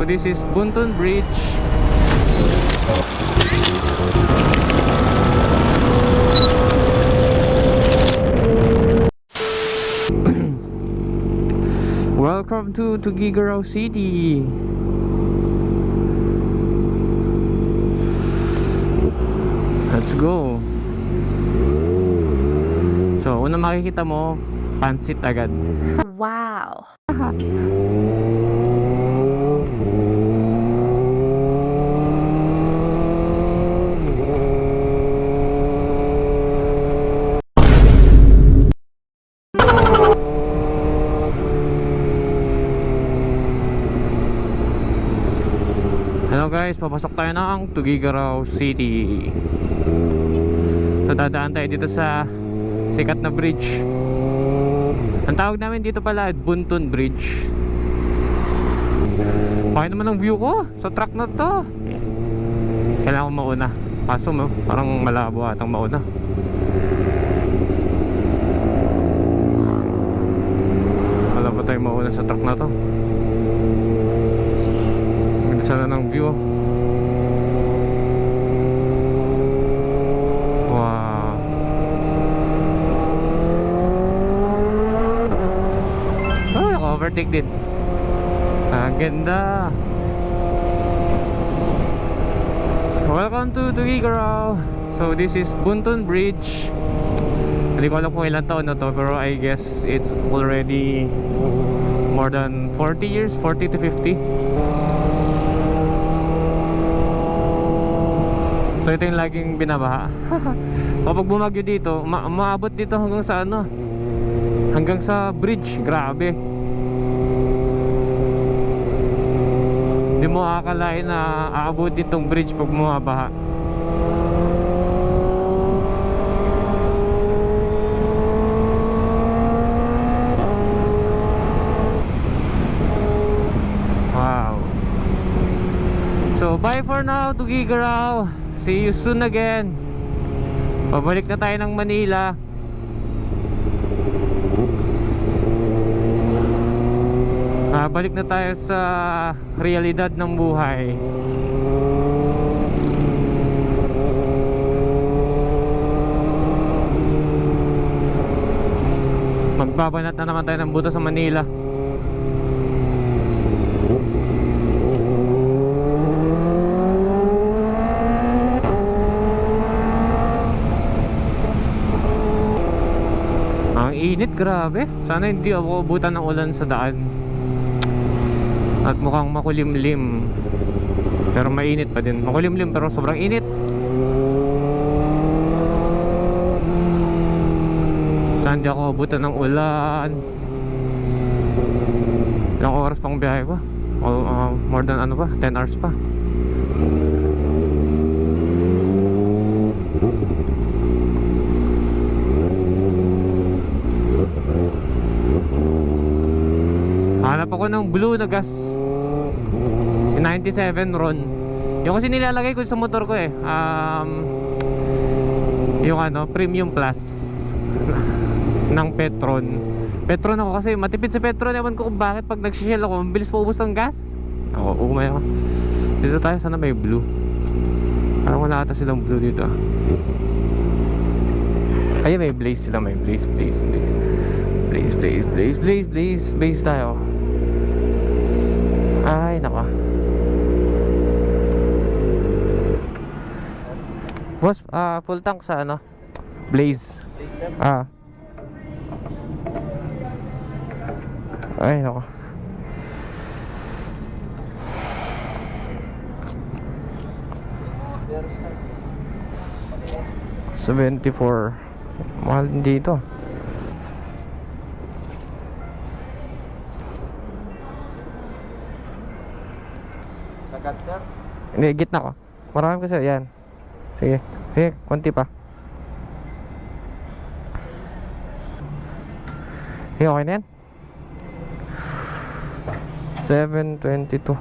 So this is Bunton Bridge. Welcome to Tuguegarao City. Let's go. So, una makikita mo, pansit agad. Wow. Hello guys, papasok tayo ng Tuguegarao City. So dadaan tayo dito sa sikat na bridge. Ang tawag namin dito pala Bunton Bridge. Okay naman ang view ko sa truck na to. Kailangan ko mauna. Kaso parang malabo atang mauna. Wala pa tayo mauna sa truck na to. Sana ng view. Wow. Ay, overtake din. Ang ganda. Welcome to Tuguegarao. So this is Bunton Bridge. Hindi ko alam kung ilang taon na to, pero I guess it's already more than 40 years, 40 to 50. So ito yung laging binabaha. Kapag bumagyo dito, maabot dito hanggang sa ano, hanggang sa bridge. Grabe. Hindi mo akalain na aabot ditong bridge pag bumabaha. Wow. So bye for now, Tuguegarao. See you soon again. Pabalik na tayo ng Manila. Balik na tayo sa realidad ng buhay. Magbabanat na naman tayo ng buto sa Manila. Init, grabe. Sana hindi ako abutan ng ulan sa daan. At mukhang makulimlim. Pero mainit pa din. Makulimlim pero sobrang init. Sana hindi ako abutan ng ulan. Ilang oras pang biyahe ko? More than ano pa? 10 hours pa. Hanap ako ng blue na gas 97 RON. Yung kasi nilalagay ko sa motor ko eh, yung ano, premium plus ng Petron. Petron ako kasi matipid sa Petron. Ewan ko kung bakit pag nagsishell ako mabilis paubos ng gas. Ako, umay ako. Dito tayo, sana may blue. Parang wala ata silang blue dito. Ay, may blaze sila. May blaze tayo. Ay, naka. Boss, full tank sa ano? Blaze. Ay, naka. $74. Mahal din dito. Sagat, sir? Hindi, gitna ko. Marami kasi, yan. Sige, sige, konti pa. Sige, okay na yan. 722.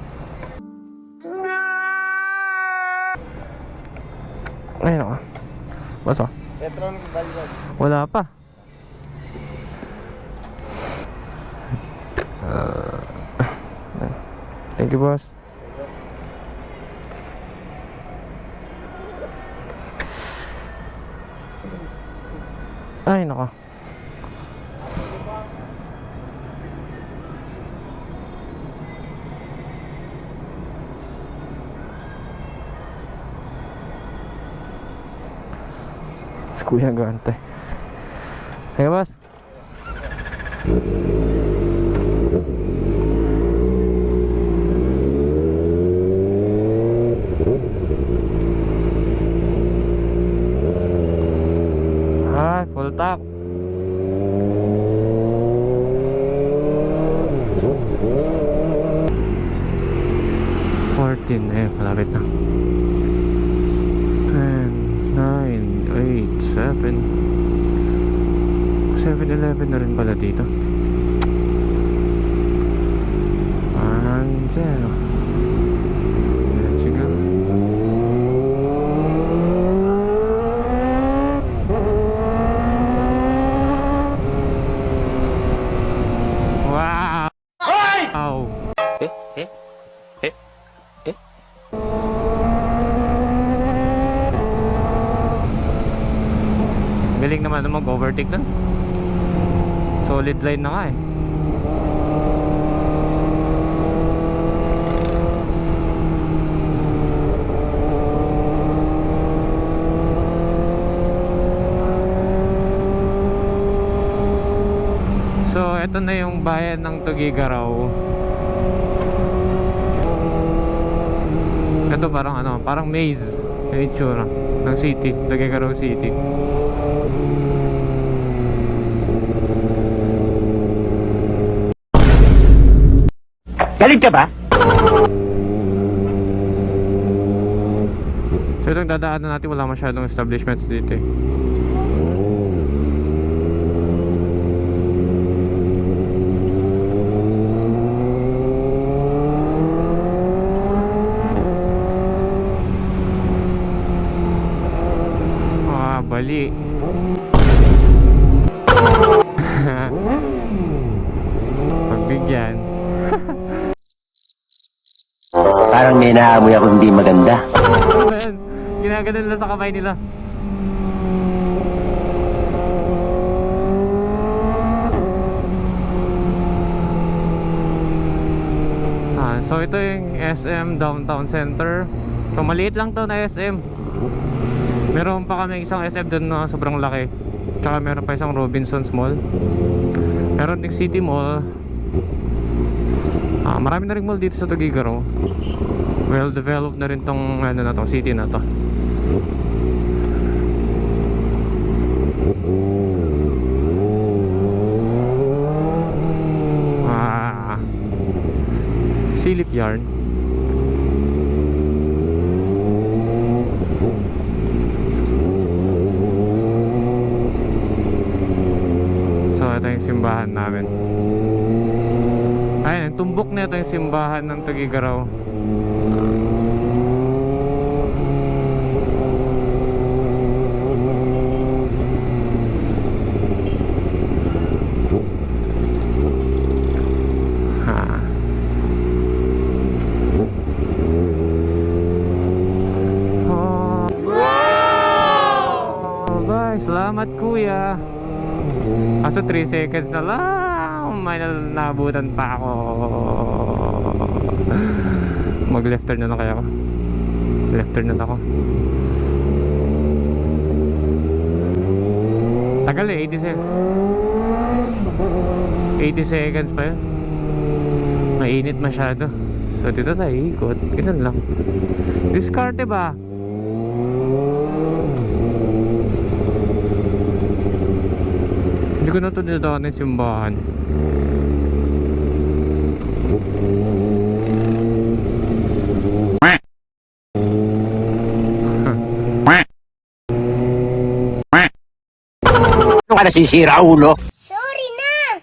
Ayun ako. Baso? Petron Balbon. Wala pa. Thank you, boss. Ay, nako. Si Kuya Gante. Hey, boss. Ah, full tank. Malapit na. 10, 9, 8, 7. 7-Eleven na rin pala dito. Andyan. Let's go. Wow! Wow! Galing naman na mag-overtake dun. Solid line na nga eh. So eto na yung bayan ng Tuguegarao. Ito parang ano, parang maze yung itsura ng city, Tuguegarao City. Galing ka ba? So itong dadaanan natin, wala masyadong establishments dito eh. Bali. Pagbigyan. Parang may naamoy ako hindi maganda. Ginaganon nila sa kamay nila. So ito yung SM Downtown Center. So maliit lang to na SM. Meron pa kami isang SM doon na sobrang laki. Tsaka meron pa isang Robinsons Mall. Meron ding City Mall. Marami na ring mall dito sa Tuguegarao. Well developed na rin tong ano na to, city na to. Silip yarn. So ito yung simbahan namin. Ayun, tumbok na ito yung simbahan ng Tuguegarao. Salamat kuya. Kaso 3 seconds na lang, may nabutan pa ako. Mag left turn na lang kaya ako. Left turn na lang ako. Tagal eh, 80 seconds. 80 seconds pa yun. Mainit masyado. So dito tayo ikot. Ganun lang. Diskarte ba? Hindi ko na ito dinadaan ng simbahan. Ano ka nasisira, ulo? Sorry na!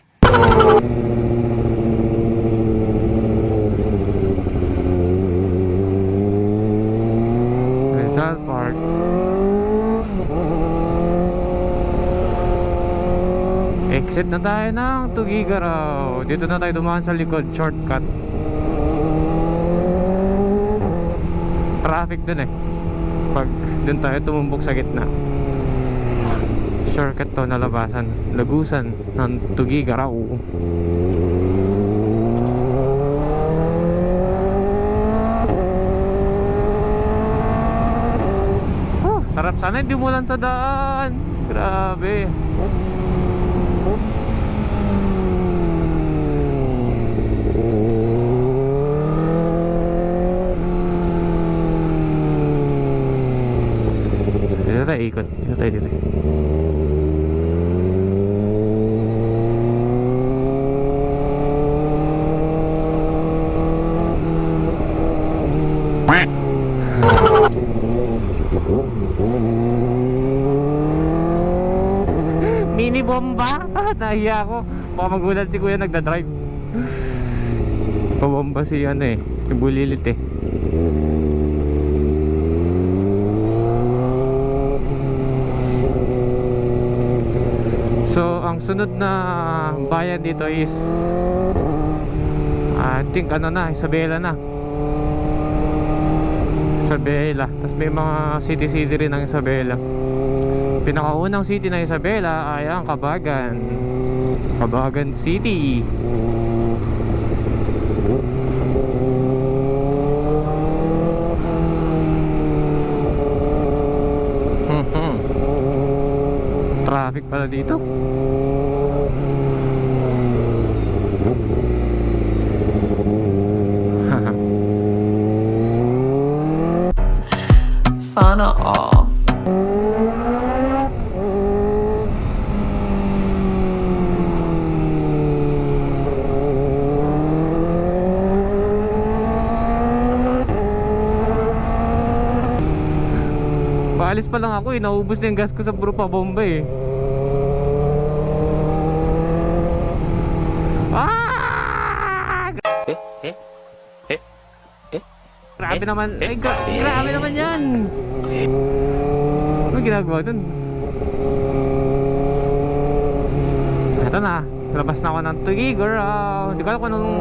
Rizal Park. Exit na tayo ng Tuguegarao. Dito na tayo dumaan sa likod, shortcut. Traffic dun eh. Pag dun tayo tumumbok sa gitna. shortcut to na labasan, lagusan ng Tugigaraw. Oh, sarap sana hindi umulan sa daan. Grabe. Dito tayo ikot. Dito tayo dito. Mini bomba? Nahiya ako. Baka magulat si kuya nagdadrive. Pabomba si ano eh. Yung bulilit eh. So, ang sunod na bayan dito is I think ano na, Isabela na. Isabela. Tapos may mga city-city rin ng Isabela. Pinakaunang city ng Isabela ay ang Cabagan. Cabagan City. Traffic pala dito. Sana all. Paalis pa lang ako eh, naubos na yung gas ko sa puro pabomba eh. Ah! Grabe naman, ay grabe naman yan. Ano ginagawa dun? Eto na, labas na ako ng Tugigaraw. Hindi ko alam kung anong...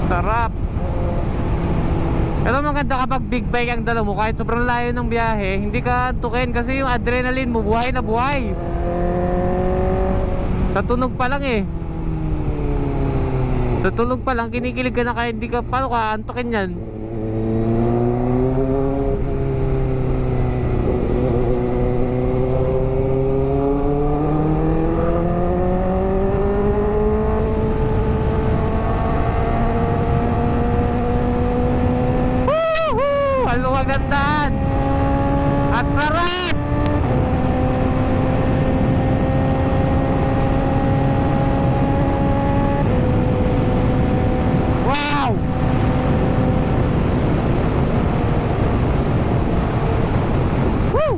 Sarap. Pero maganda kapag big bike ang dala mo, kahit sobrang layo ng biyahe, hindi ka tukin kasi yung adrenaline mo buhay na buhay. Sa tunog pa lang eh. Sa tunog pa lang kinikilig ka na, kaya hindi ka, paano ka antukin yan? Magandaan at sarap. Wow. Woo.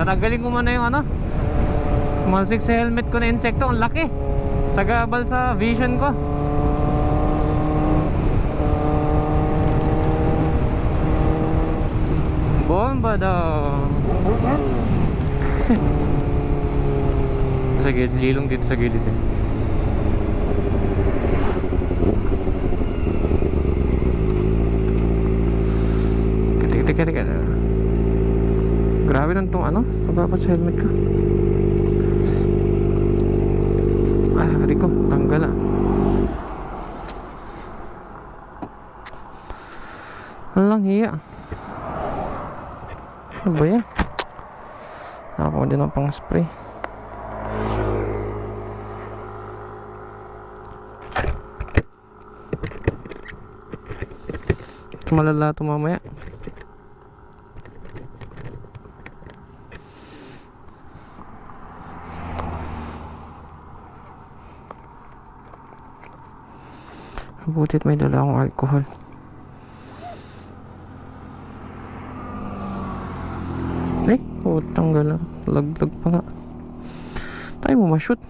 Tatanggalin ko muna yung ano, malsik sa helmet ko na insekto. Ang laki, sagabal sa vision ko. Bomba daw. Sa gilid, lilong dito sa gilid eh. Teka. Grabe ng ano? Dapat sa helmet ko. Ay, Rico, tanggal ah. Walang hiya. Ano ba yan? Nakakuha din ang pang spray. Malala ito mamaya. Butit may dala akong alcohol. Eh, putang gala. Laglag pa nga. Tayo mo ma-shoot.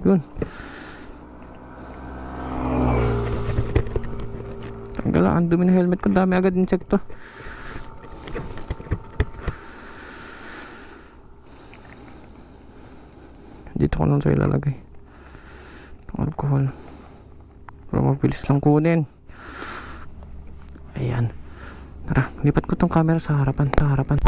Yun. Tanggal ang dumi ng helmet ko. Dami agad insekto. Dito ko lang sa ilalagay. Itong alcohol. Pero mabilis lang kunin. Ayan. Tara, lipat ko tong camera sa harapan. Sa harapan.